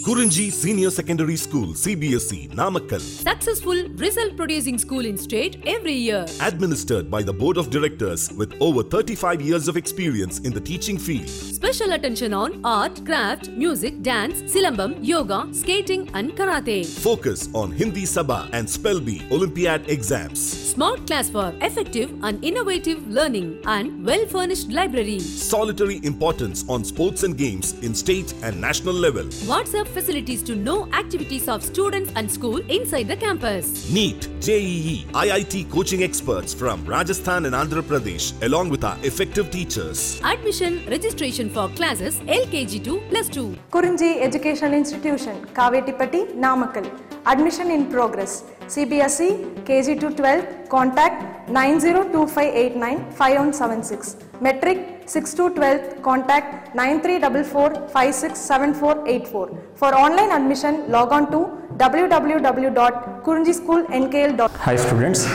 Kurunji Senior Secondary School, CBSE, Namakkal. Successful result producing school in state every year. Administered by the Board of Directors with over 35 years of experience in the teaching field. Special attention on art, craft, music, dance, silambam, yoga, skating and karate. Focus on Hindi Sabha and Spell Bee Olympiad exams. Smart class for effective and innovative learning and well-furnished library. Solitary importance on sports and games in state and national level. WhatsApp facilities to know activities of students and school inside the campus. NEET, JEE, IIT coaching experts from Rajasthan and Andhra Pradesh along with our effective teachers. Admission registration for classes LKG to +2. Kurunji Educational Institution, Kavetipatti, Namakkal. Admission in progress. CBSE, KG to 12, contact 9025895176. Metric 6 to 12, contact 9344567484. For online admission, log on to www.kurunjischoolnkl.com. Hi students,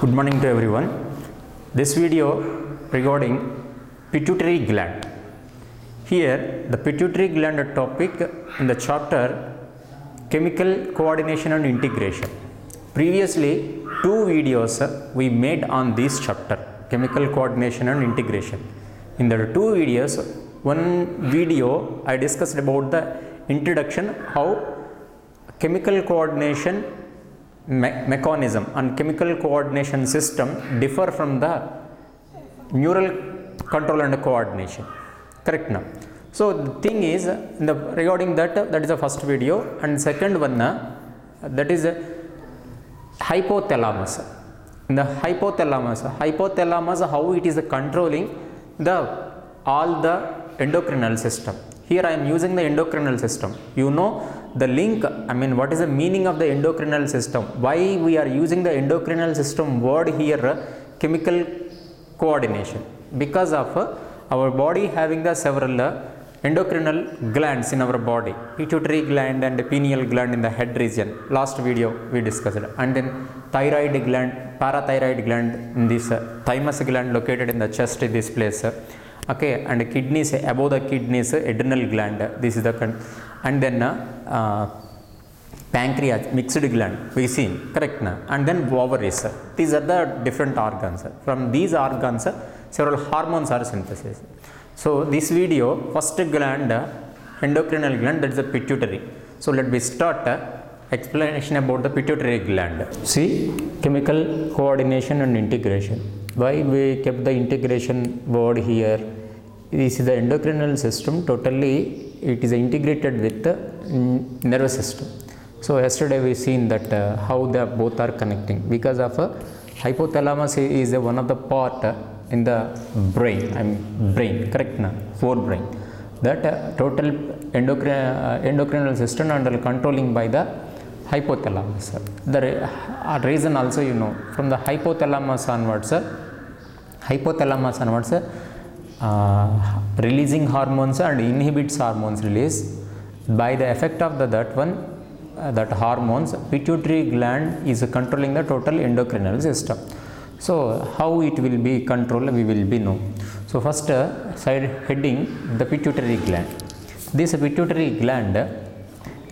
good morning to everyone. This video regarding pituitary gland. Here the pituitary gland topic in the chapter chemical coordination and integration. Previously 2 videos we made on this chapter, chemical coordination and integration. In the 2 videos, one video I discussed about the introduction, how chemical coordination mechanism and chemical coordination system differ from the neural control and coordination. Correct now? So the thing is, regarding that is the first video, and second one that is hypothalamus. In the hypothalamus, how it is controlling all the endocrinal system. Here I am using the endocrinal system. You know the link, what is the meaning of the endocrinal system? Why we are using the endocrinal system word here, chemical coordination? Because of our body having the several endocrinal glands in our body, pituitary gland and pineal gland in the head region. Last video we discussed, and then thyroid gland, parathyroid gland in this thymus gland located in the chest, this place. Okay, and kidneys, above the kidneys, adrenal gland. This is the and then pancreas, mixed gland we seen, correct na? And then ovaries. These are the different organs. From these organs, several hormones are synthesized. So this video, first gland, endocrinal gland, that is the pituitary. So let me start explanation about the pituitary gland. See, chemical coordination and integration. Why we kept the integration word here? This is the endocrinal system. Totally, it is integrated with the nervous system. So yesterday we seen that how the both are connecting because of hypothalamus is one of the part in the brain. Brain, correct na? Forebrain. That total endocrinal system under controlling by the hypothalamus. The reason also you know, from the hypothalamus onwards, releasing hormones and inhibits hormones release. By the effect of that hormones, pituitary gland is controlling the total endocrinal system. So how it will be controlled, we will be know. So first side heading, the pituitary gland. This pituitary gland,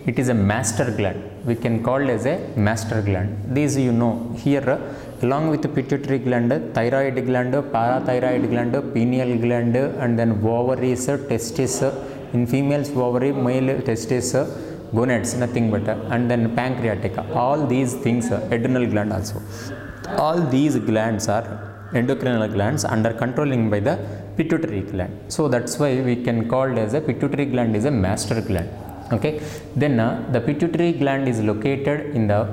it is a master gland. We can call it as a master gland. These you know here, along with the pituitary gland, thyroid gland, parathyroid gland, pineal gland, and then ovaries, testis. In females ovary, male testis, gonads, nothing but, and then pancreatic. All these things, adrenal gland also. All these glands are endocrinal glands under controlling by the pituitary gland. So that's why we can call it as a pituitary gland is a master gland. Okay. Then the pituitary gland is located in the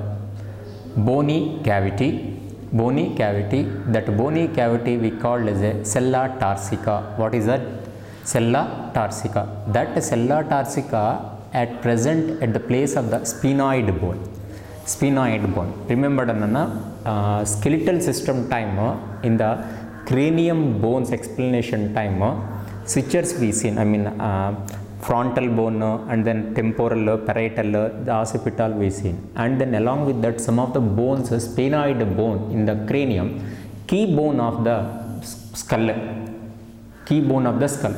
bony cavity. That bony cavity we call as a sella turcica. What is that? Sella turcica. That sella turcica at present at the place of the sphenoid bone. Remember skeletal system time in the cranium bones explanation time, sutures we seen, frontal bone and then temporal, parietal, the occipital we seen, and then along with that some of the bones, sphenoid bone in the cranium, key bone of the skull,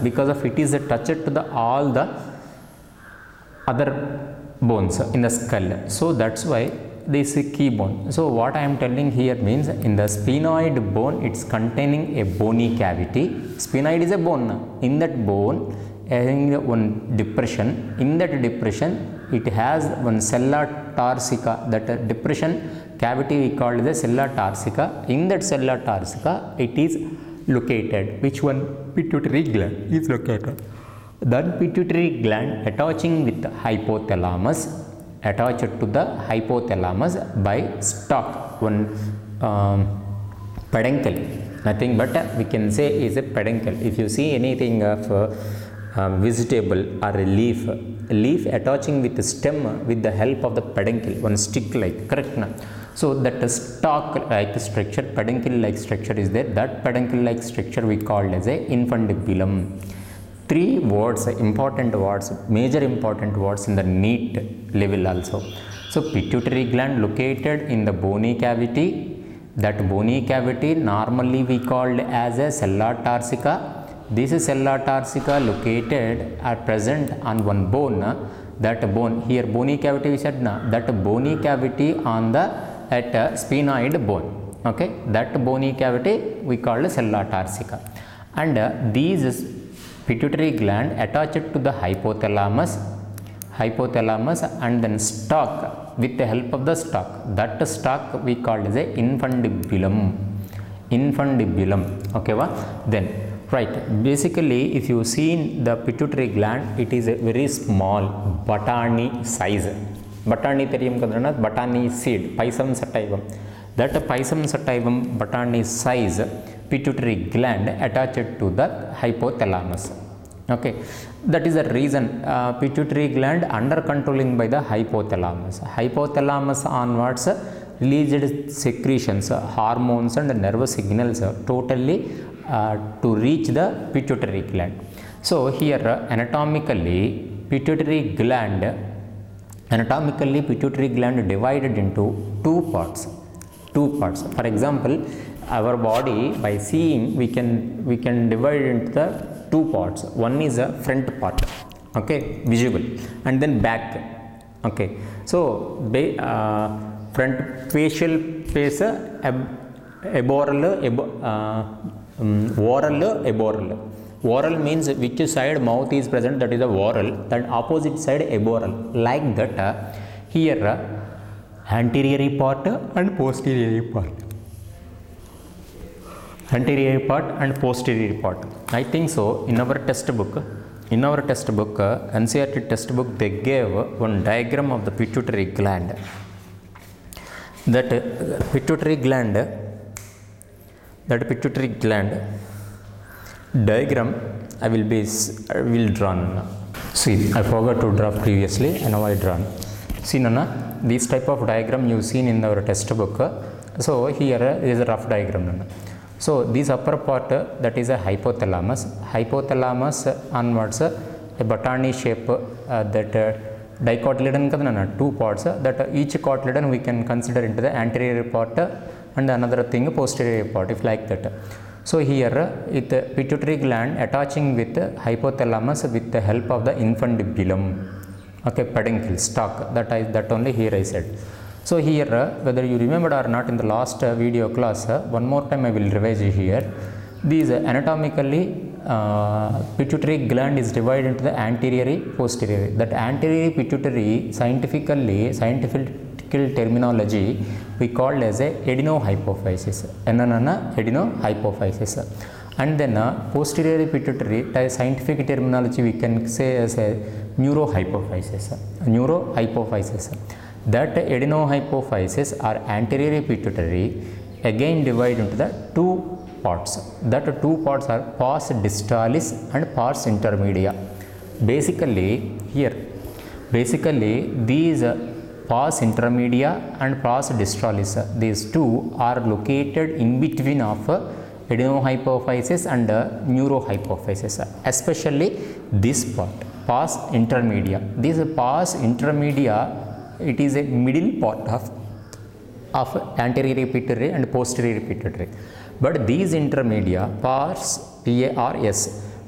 because of it is touched to the all the other bones in the skull. So that's why this is key bone. So what I am telling here means in the sphenoid bone it's containing a bony cavity. Sphenoid is a bone. In that bone having one depression. In that depression it has one sella tarsica. That depression cavity we call the sella tarsica. In that sella tarsica it is located. Which one? Pituitary gland is located. That pituitary gland attaching with the hypothalamus, attached to the hypothalamus by stalk, one peduncle, nothing but we can say is a peduncle. If you see anything of vegetable or a leaf attaching with the stem with the help of the peduncle, one stick like, correct na? So that stalk like structure, peduncle like structure is there. That peduncle like structure we called as a infundibulum. 3 words, important words, major important words in the NEET level also. So pituitary gland located in the bony cavity. That bony cavity normally we called as a sella tarsica. This sella tarsica located at present on one bone. That bone here, bony cavity we said na, that bony cavity on the at sphenoid bone. Okay, that bony cavity we called sella tarsica. And these pituitary gland attached to the hypothalamus and then stalk with the help of the stalk. That stalk we called as a infundibulum. Okay, then right, basically if you see the pituitary gland, it is a very small batani size. Batani theriyum kadana, batani seed, Pisum sativum. That Pisum sativum batani size pituitary gland attached to the hypothalamus. Okay, that is the reason pituitary gland under controlling by the hypothalamus onwards released secretions, hormones and nervous signals totally to reach the pituitary gland. So here anatomically pituitary gland divided into two parts. For example, our body by seeing we can divide into the 2 parts. One is a front part, okay, visible, and then back. Okay, so front facial face, aboral, oral, aboral. Oral means which side mouth is present, that is the oral, then opposite side aboral. Like that here anterior part and posterior part. Anterior part and posterior part. I think so. In our textbook, NCERT textbook, they gave one diagram of the pituitary gland. That pituitary gland diagram I will draw. See, I forgot to draw previously, and now I draw. See, Nana, this type of diagram you've seen in our textbook. So here is a rough diagram, Nana. So this upper part, that is a hypothalamus onwards a batani shape, that dicotyledon kadana 2 parts, that each cotyledon we can consider into the anterior part and another thing posterior part, if like that. So here it pituitary gland attaching with hypothalamus with the help of the infundibulum, okay, peduncle stalk, that only here I said. So here whether you remembered or not in the last video class, one more time I will revise here. These anatomically pituitary gland is divided into the anterior, posterior. That anterior pituitary scientific terminology we called as a adenohypophysis. Adenohypophysis. And then posterior pituitary scientific terminology we can say as a neurohypophysis. That adenohypophysis or anterior pituitary again divided into the 2 parts. That 2 parts are pars distalis and pars intermedia. Basically these pars intermedia and pars distalis, these 2 are located in between of adenohypophysis and neurohypophysis, especially this part, pars intermedia. This pars intermedia, it is a middle part of anterior pituitary and posterior pituitary. But these intermedia, pars, P-A-R-S,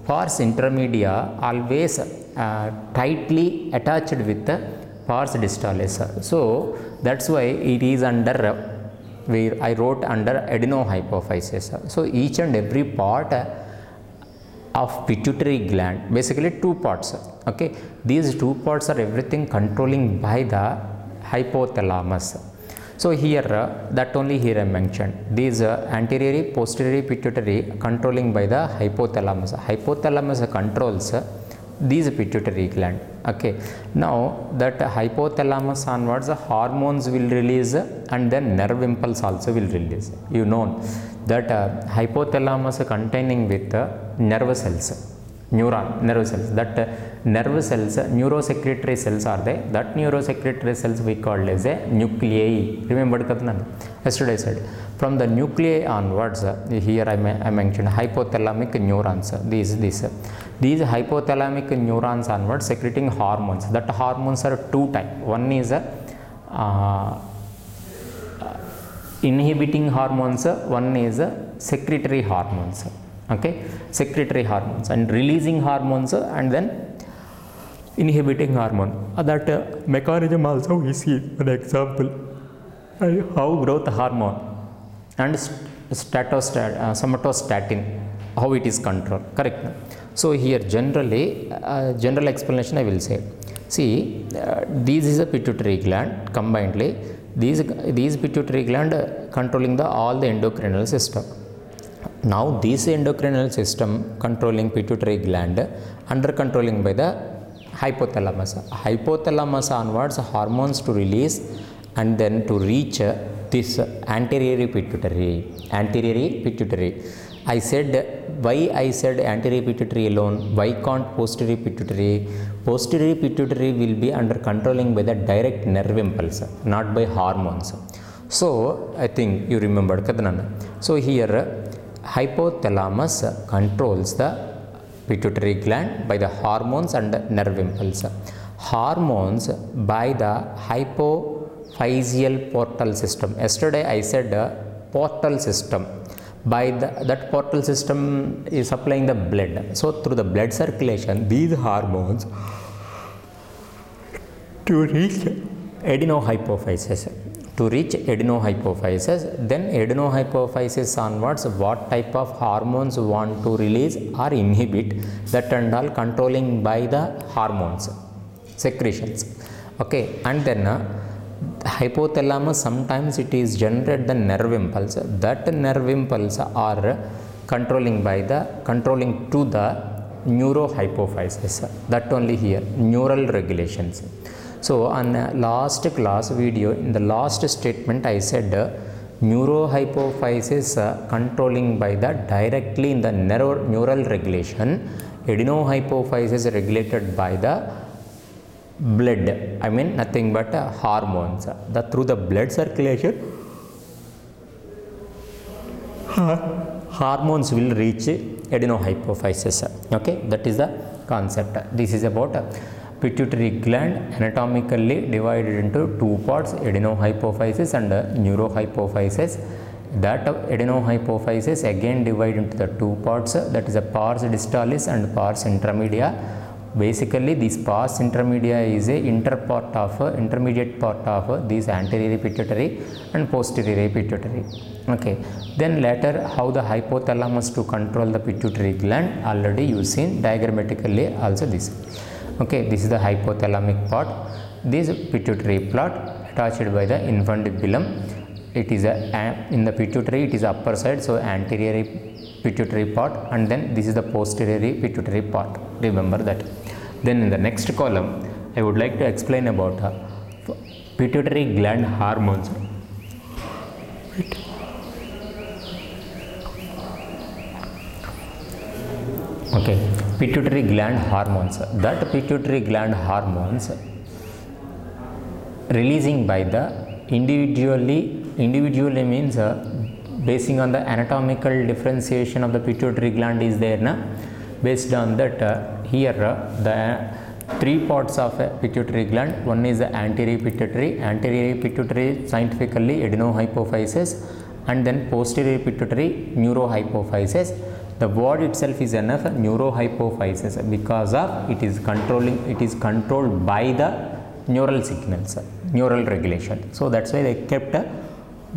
pars intermedia always tightly attached with the pars distalis. So that's why it is under where I wrote under adenohypophysis. So each and every part of pituitary gland, basically two parts. Okay, these two parts are everything controlling by the hypothalamus. So here that only here I mentioned these anterior posterior pituitary controlling by the hypothalamus. Hypothalamus controls these pituitary gland. Okay, now that hypothalamus onwards hormones will release and then nerve impulse also will release. You know that hypothalamus containing with nerve cells, neuron nerve cells, that nerve cells neurosecretory cells are there, that neurosecretory cells we called as a nuclei. Remember yesterday I said from the nuclei onwards, here I mentioned hypothalamic neurons. These hypothalamic neurons onwards secreting hormones. That hormones are two types. One is inhibiting hormones, one is secretory hormones. Okay, secretory hormones and releasing hormones and then inhibiting hormone. That mechanism also we see an example how growth hormone and somatostatin, how it is controlled. Correct. So here generally general explanation I will say. See, this is a pituitary gland combinedly. These pituitary gland controlling all the endocrinal system. Now this endocrinal system controlling pituitary gland under controlling by the hypothalamus. Hypothalamus onwards hormones to release and then to reach this anterior pituitary. I said, why I said anterior pituitary alone, why can't posterior pituitary? Posterior pituitary will be under controlling by the direct nerve impulse, not by hormones. So I think you remembered Kadanana. So here hypothalamus controls the pituitary gland by the hormones and nerve impulse. Hormones by the hypophyseal portal system. Yesterday I said portal system. By that portal system is supplying the blood. So through the blood circulation, these hormones to reach adenohypophysis. Then adenohypophysis onwards, what type of hormones want to release or inhibit, that and all controlling by the hormones, secretions. Okay, and then hypothalamus sometimes it is generate the nerve impulse. That nerve impulse are controlling to the neurohypophysis. That only here neural regulations. So on last class video, in the last statement I said neurohypophysis controlling by the directly in the neural regulation, adenohypophysis regulated by the blood, I mean nothing but hormones. Through the blood circulation hormones will reach adenohypophysis. Okay, that is the concept. This is about pituitary gland anatomically divided into two parts, adenohypophysis and neurohypophysis. That adenohypophysis again divided into the two parts, that is a pars distalis and pars intermedia. Basically this pars intermedia is a intermediate part of this anterior pituitary and posterior pituitary. Okay, then later how the hypothalamus to control the pituitary gland, already you seen diagrammatically also this. Okay, this is the hypothalamic part. This pituitary plot attached by the infundibulum. It is in the pituitary, it is upper side, so anterior pituitary part, and then this is the posterior pituitary part. Remember that. Then in the next column I would like to explain about pituitary gland hormones. Okay, pituitary gland hormones. That pituitary gland hormones releasing by the individually means basing on the anatomical differentiation of the pituitary gland is there na. Based on that here the three parts of a pituitary gland. One is the anterior pituitary scientifically adenohypophysis, and then posterior pituitary neurohypophysis. The word itself is enough, neurohypophysis, because of it is controlled by the neural signals, neural regulation. So that's why they kept a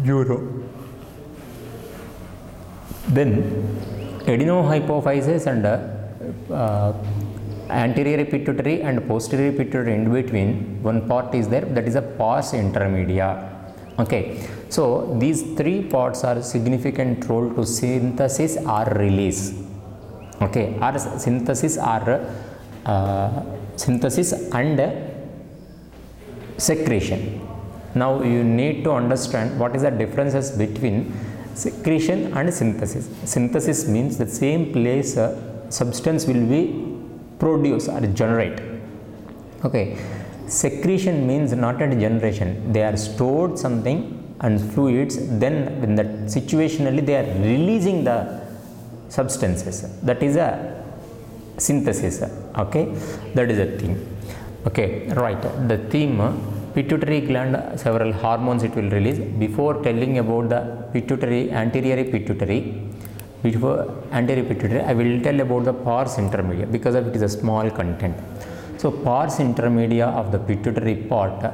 neuro. Then adenohypophysis and anterior pituitary and posterior pituitary, in between one part is there, that is a pars intermedia. Okay, so these three parts are significant role to synthesis or release. Okay, or synthesis or synthesis and secretion. Now you need to understand what is the differences between secretion and synthesis. Synthesis means the same place substance will be produced or generate. Okay, secretion means not a generation. They are stored something and fluids, then when that situationally they are releasing the substances. That is a synthesis. Okay, that is a thing. Okay, right. The theme, pituitary gland, several hormones it will release. Before telling about the pituitary, anterior pituitary, I will tell about the pars intermedia because of it is a small content. So pars intermedia of the pituitary part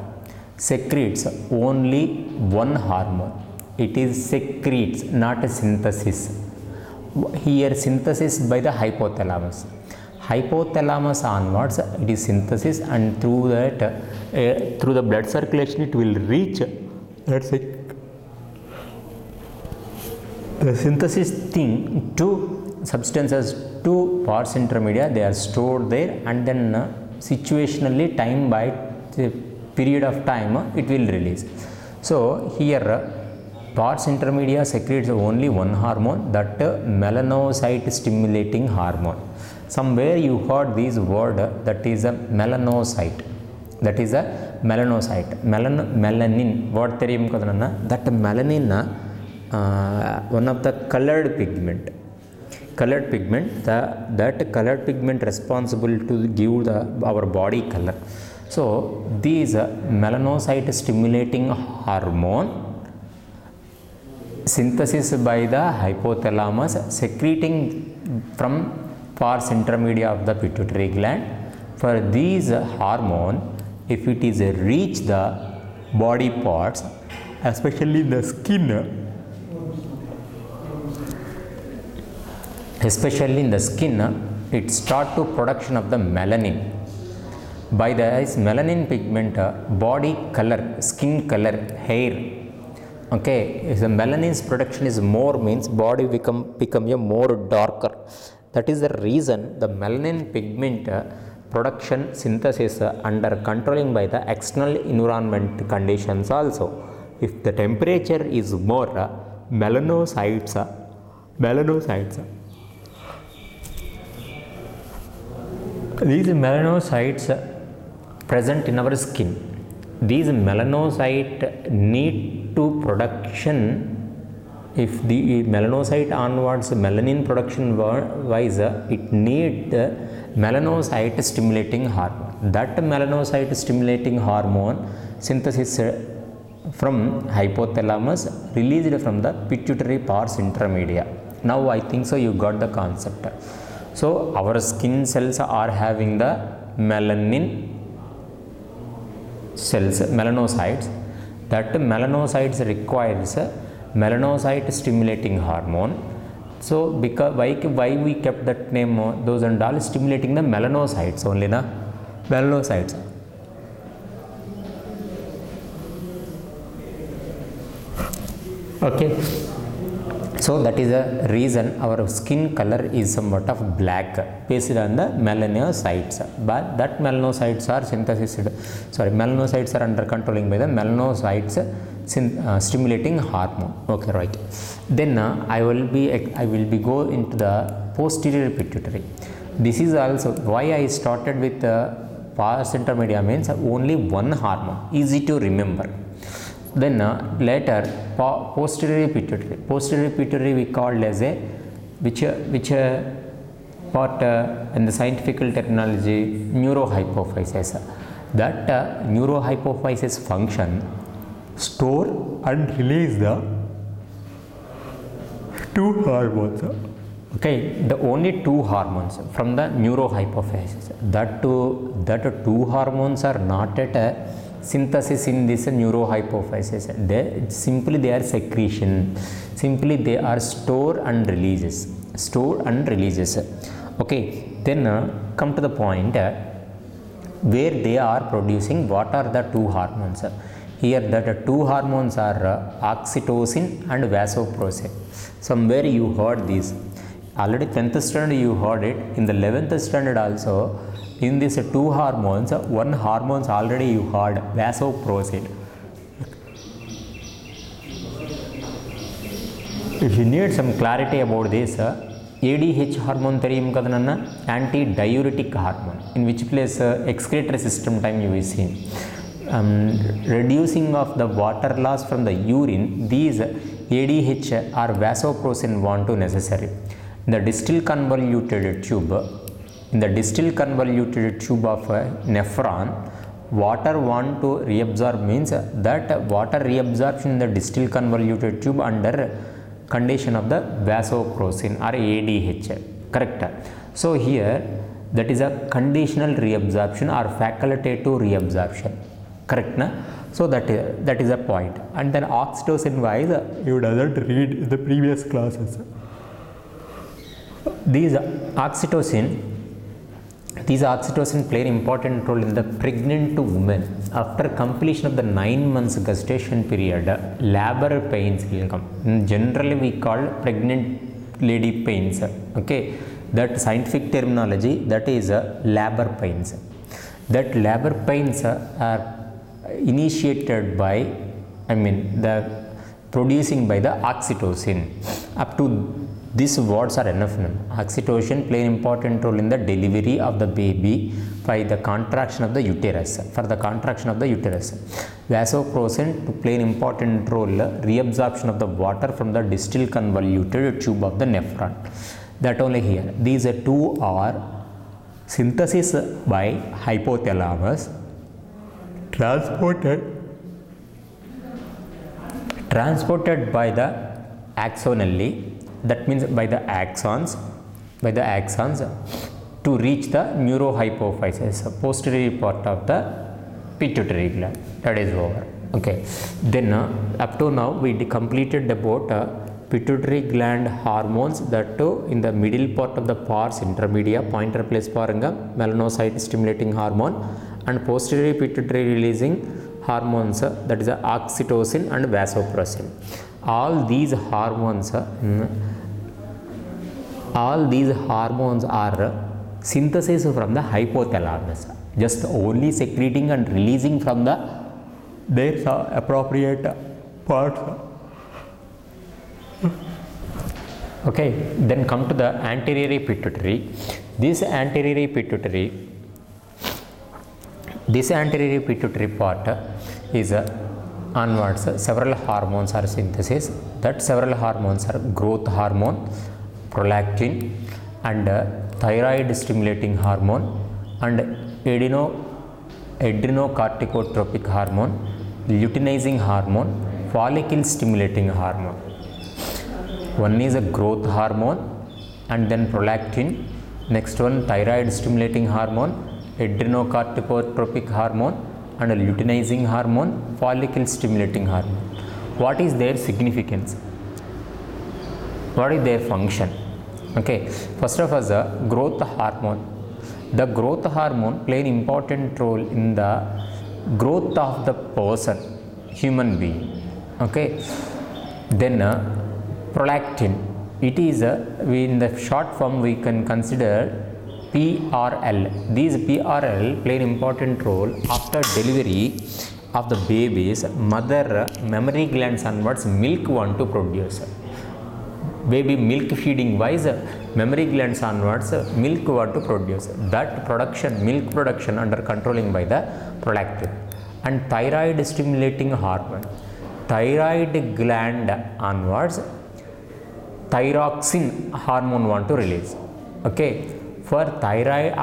secretes only one hormone. It is secretes, not a synthesis. Here synthesis by the hypothalamus. Hypothalamus onwards it is synthesis, and through that through the blood circulation it will reach, let's say, the synthesis thing to substances to pars intermedia. They are stored there, and then situationally time by the period of time it will release. So here pars intermedia secretes only one hormone, that melanocyte stimulating hormone. Somewhere you heard this word, that is a melanocyte. That is a melanocyte. Melanin. What theriyum kadanna? That melanin, one of the colored pigment. Colored pigment. That colored pigment responsible to give our body color. So these melanocyte stimulating hormone synthesis by the hypothalamus, secreting from pars intermedia of the pituitary gland. For these hormone, if it is reach the body parts, especially the skin, it start to production of the melanin. By this melanin pigment, body color, skin color, hair. Okay, if the melanin's production is more, means body become a more darker. That is the reason the melanin pigment production synthesis under controlling by the external environment conditions also. If the temperature is more, melanocytes these melanocytes present in our skin. These melanocyte need to production. If the melanocyte onwards melanin production wise, it need melanocyte stimulating hormone. That melanocyte stimulating hormone synthesis from hypothalamus, released from the pituitary pars intermedia. Now I think so you got the concept. So our skin cells are having the melanin cells, melanocytes. That melanocytes requires melanocyte stimulating hormone. So because why we kept that name, those and all stimulating the melanocytes only, na melanocytes. Okay, so that is the reason our skin color is somewhat of black based on the melanocytes. But that melanocytes are melanocytes are under controlling by the melanocytes stimulating hormone. Okay, right. Then I will be go into the posterior pituitary. This is also why I started with pars intermedia, means only one hormone, easy to remember. Then later posterior pituitary we called as a which part in the scientific terminology neurohypophysis. That neurohypophysis function store and release the two hormones. Okay, the only two hormones from the neurohypophysis, that two hormones are not at a synthesis in this neurohypophysis. They are secretion, simply they are stored and releases. Okay, then come to the point where they are producing. What are the two hormones? Here the two hormones are oxytocin and vasopressin. Somewhere you heard this already, 10th standard you heard it, in the 11th standard also. In these two hormones, one hormones already you heard, vasopressin. If you need some clarity about this, ADH hormone theriyum kada nanna, anti-diuretic hormone, in which place excretory system time you will see. Reducing of the water loss from the urine, these ADH or vasopressin want to necessary. In the distal convoluted tube of nephron, water want to reabsorb, means that water reabsorption in the distal convoluted tube under condition of the vasopressin or ADH, correct? So here that is a conditional reabsorption or facultative reabsorption, correct na? So that is a point. And then oxytocin wise, you doesn't read in the previous classes. These oxytocin play an important role in the pregnant women. After completion of the 9 months gestation period, labor pains will come. Generally we call pregnant lady pains. Okay, that scientific terminology, that is labor pains. That labor pains are initiated by, producing by the oxytocin. Up to these words are enough. Oxytocin play an important role in the delivery of the baby by the contraction of the uterus. For the contraction of the uterus, vasopressin to play an important role reabsorption of the water from the distal convoluted tube of the nephron. That only here. These two are synthesis by hypothalamus, transported by the axonally, that means by the axons to reach the neurohypophysis, posterior part of the pituitary gland. That is over. Okay, then up to now we completed about pituitary gland hormones, that too in the middle part of the pars intermedia, pointer place paranga, melanocyte stimulating hormone, and posterior pituitary releasing hormones, that is oxytocin and vasopressin. All these hormones are synthesis from the hypothalamus, just only secreting and releasing from their appropriate parts. Okay, then come to the anterior pituitary. This anterior pituitary part is onwards, several hormones are synthesis. That several hormones are growth hormone, prolactin, and thyroid stimulating hormone, and adrenocorticotropic hormone, luteinizing hormone, follicle stimulating hormone. One is a growth hormone, and then prolactin. Next one, thyroid stimulating hormone, adrenocorticotropic hormone, and luteinizing hormone, follicle stimulating hormone. What is their significance? What is their function? Okay, first of all, the growth hormone. The growth hormone play an important role in the growth of the person, human being. Okay, then prolactin. It is in the short form we can consider PRL. These PRL play an important role after delivery of the babies. Mother mammary glands onwards milk want to produce. Baby milk feeding wise, mammary glands onwards milk want to produce. That production, milk production, under controlling by the prolactin. And thyroid stimulating hormone, thyroid gland onwards thyroxine hormone want to release. Okay, for thyroid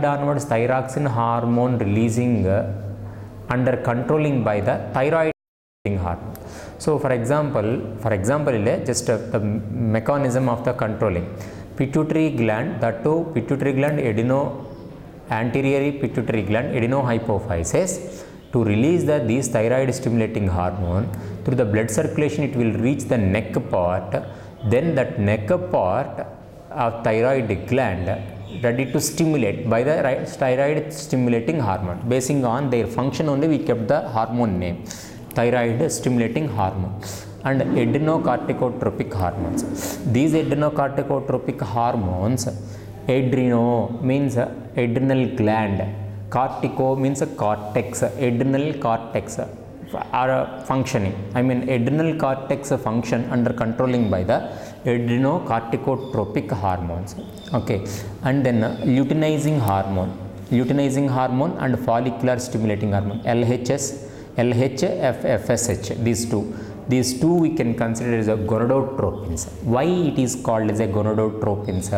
onwards thyroxine hormone releasing under controlling by the thyroid hormone. So for example just the mechanism of the controlling pituitary gland, that too pituitary gland anterior pituitary gland adenohypophysis to release these thyroid stimulating hormone through the blood circulation. It will reach the neck part, then that neck part of thyroid gland ready to stimulate by the thyroid stimulating hormone. Basing on their function only we kept the hormone name thyroid stimulating hormone. And adrenocorticotropic hormones. These adrenocorticotropic hormones, adreno means adrenal gland, cortico means cortex, adrenal cortex are functioning. Adrenal cortex function under controlling by the adrenocorticotropic hormones. Okay, and then luteinizing hormone and follicular stimulating hormone, LHS, FSH, these two we can consider as a gonadotropins. Why it is called as a gonadotropins?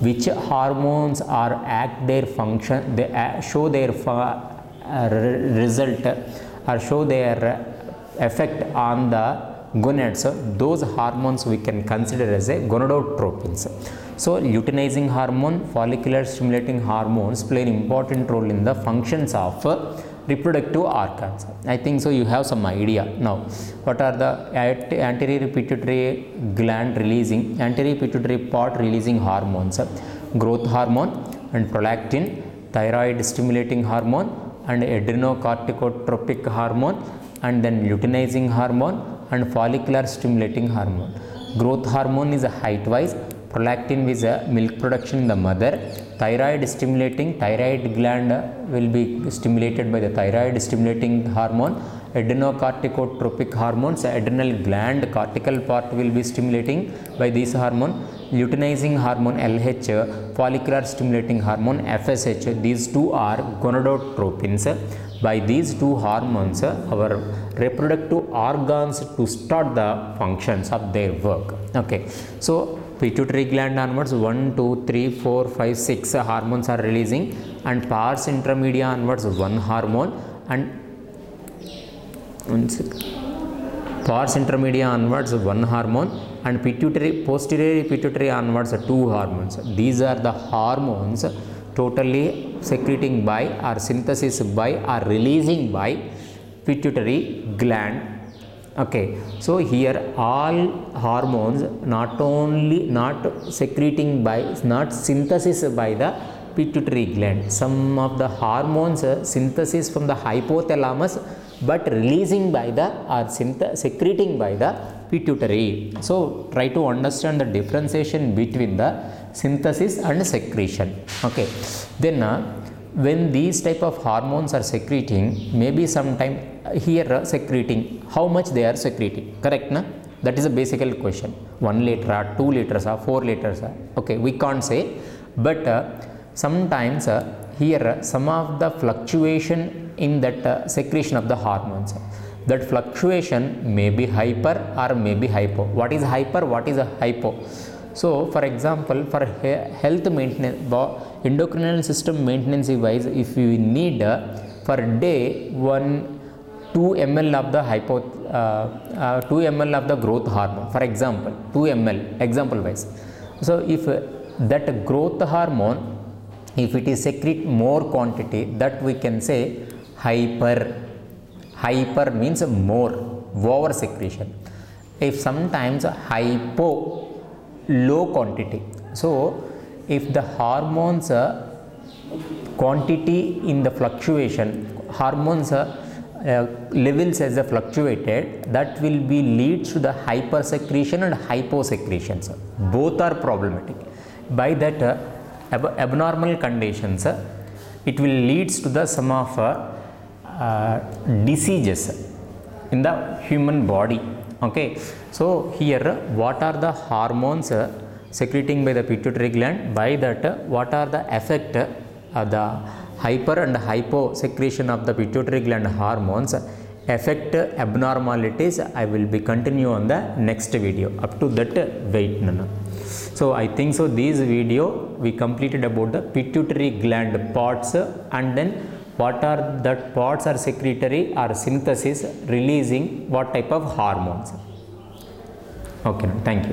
Which hormones are act their function, they show their result or show their effect on the gonads, those hormones we can consider as a gonadotropins. So luteinizing hormone, follicular stimulating hormones play an important role in the functions of reproductive organs. I think so you have some idea now. What are the anterior pituitary gland releasing, anterior pituitary part releasing hormones? Growth hormone and prolactin, thyroid stimulating hormone and adrenocorticotropic hormone, and then luteinizing hormone and follicular stimulating hormone. Growth hormone is a height wise, prolactin is a milk production in the mother, thyroid stimulating, thyroid gland will be stimulated by the thyroid stimulating hormone, adrenocorticotropic hormones, adrenal gland cortical part will be stimulating by this hormone, luteinizing hormone LH, follicular stimulating hormone FSH, these two are gonadotropins. By these two hormones our reproductive organs to start the functions of their work. Okay, so pituitary gland onwards 1, 2, 3, 4, 5, 6 hormones are releasing, and pars intermedia onwards 1 hormone, and pars intermedia onwards 1 hormone, and posterior pituitary onwards 2 hormones. These are the hormones totally secreting by or synthesis by or releasing by pituitary gland. Okay, so here all hormones not secreting by, not synthesis by the pituitary gland. Some of the hormones synthesis from the hypothalamus but releasing by the or secreting by the pituitary. So try to understand the differentiation between the synthesis and secretion. Okay, then when these type of hormones are secreting, maybe sometime here secreting, how much they are secreting, correct na? That is a basic question. 1 liter or 2 liters or 4 liters, okay, we can't say, but sometimes here some of the fluctuation in that secretion of the hormones, that fluctuation may be hyper or may be hypo. What is hyper, what is a hypo? So for example, for health maintenance, endocrinal system maintenance wise, if you need per day 2 ml of the 2 ml of the growth hormone, for example 2 ml example wise. So if that growth hormone, if it is secrete more quantity, that we can say hyper means more, over secretion. If sometimes hypo, low quantity. So if the hormones quantity in the fluctuation, hormones levels as a fluctuated, that will be leads to the hyper secretion and hypo secretions. Both are problematic. By that abnormal conditions, it will leads to the some of diseases in the human body. Okay, so here what are the hormones secreting by the pituitary gland? By that what are the effect the hyper and hypo secretion of the pituitary gland hormones affect abnormalities? I will be continue on the next video. Up to that wait. So I think so this video we completed about the pituitary gland parts, and then what are that parts are secretory or synthesis releasing what type of hormones. Okay, thank you.